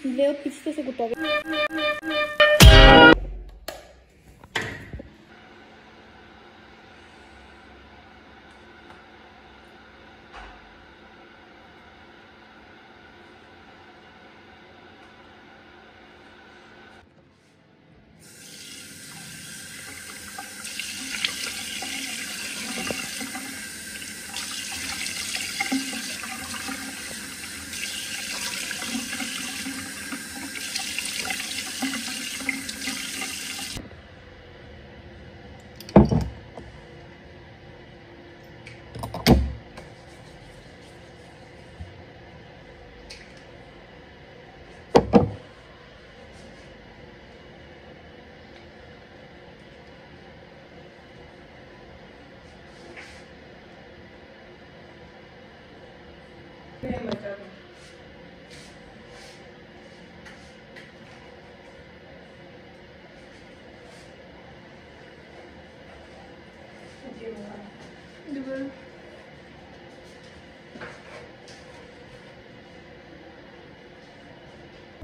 Две от пиците са готови. Добре.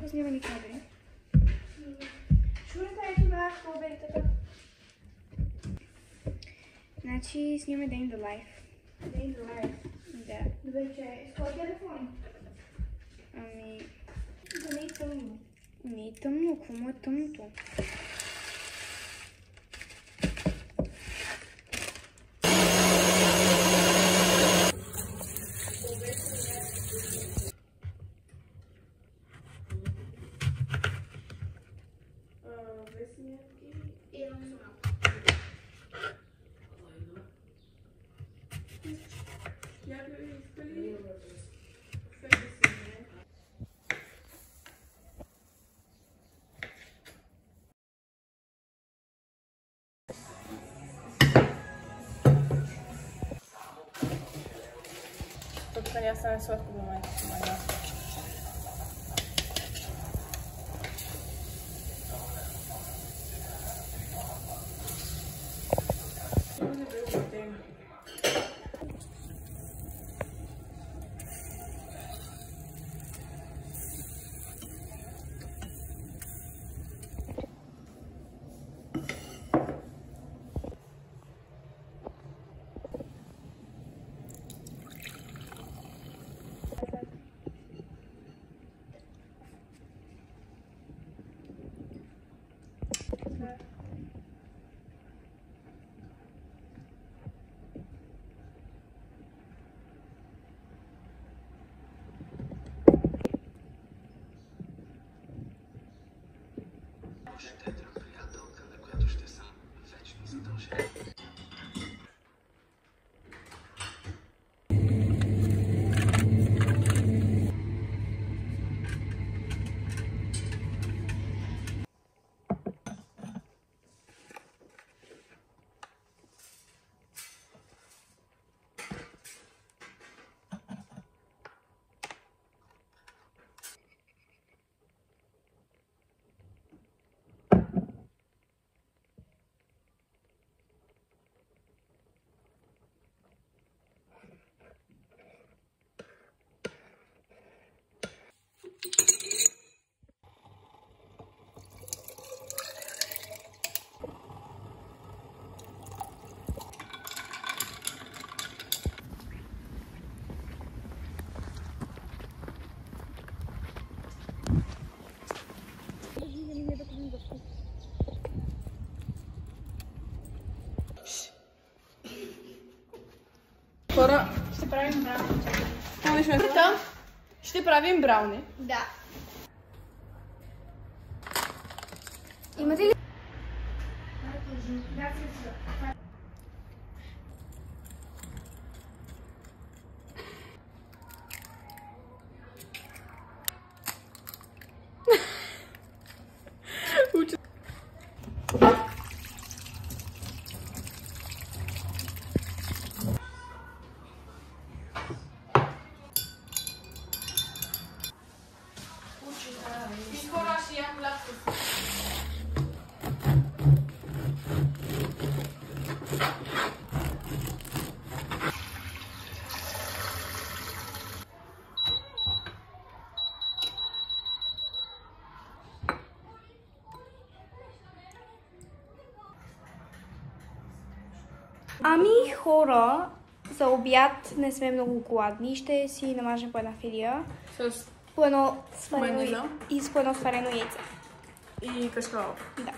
Снимани кадри. Чуете ето да, победите. Значи снимаме Day in the Life. Day in the Life. Да. Добре, че с кой телефон? Ами... Да не е тъмно. Не е тъмно, какво му е тъмното? Тук я стане сладко до момента. Щедра приятелка, на която ще съм вечно задължен. Хора, ще правим брауни. Ще правим брауни. Да. Имате ли? Ами хора, за обяд не сме много гладни. Ще си намажем по една филия. С По едно сварено майонеза. и с по едно сварено яйце. и кашкавал. Да.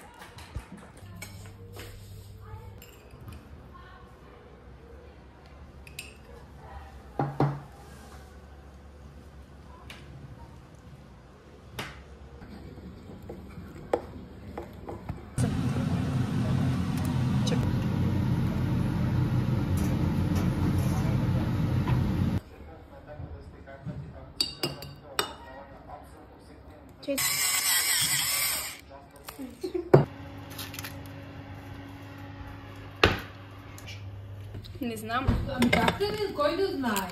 Не знам. Ами как да кой да знае?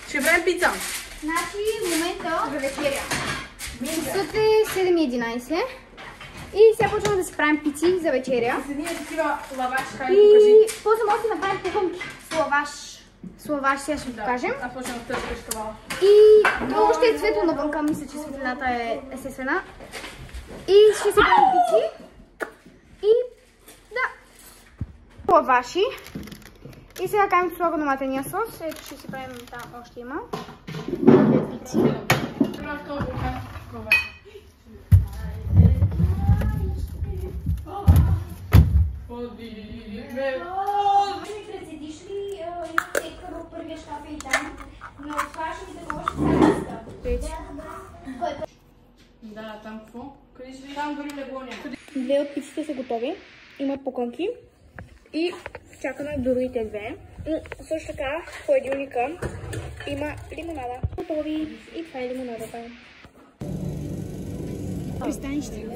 Ще правим пица. Значи в момента за вечеря. Часът е 7:11 и сега почваме да си правим пици за вечеря. С едни такива лаваш, как И покажи. после може да направим кухонки с лаваш. С лаваш сега ще ви покажем. Аз почвам с тази кашкавал. И много ще е светло навънка, мисля, че светлината е естествена. И ще си правим пици. И да. Лаваши. И сега каем слага на матения сос. Ето ще си правим там, още има. Пици. Председиш ли имате първия щаф и там, но това ще ви такова ще става. Да, там какво? Къде ще ви? Там дори легло няма. Две от пиците са готови. Имат покънки. И чакаме другите две. И също така в хладилника има лимонада. Готови. И това е лимонадата. Пристанище.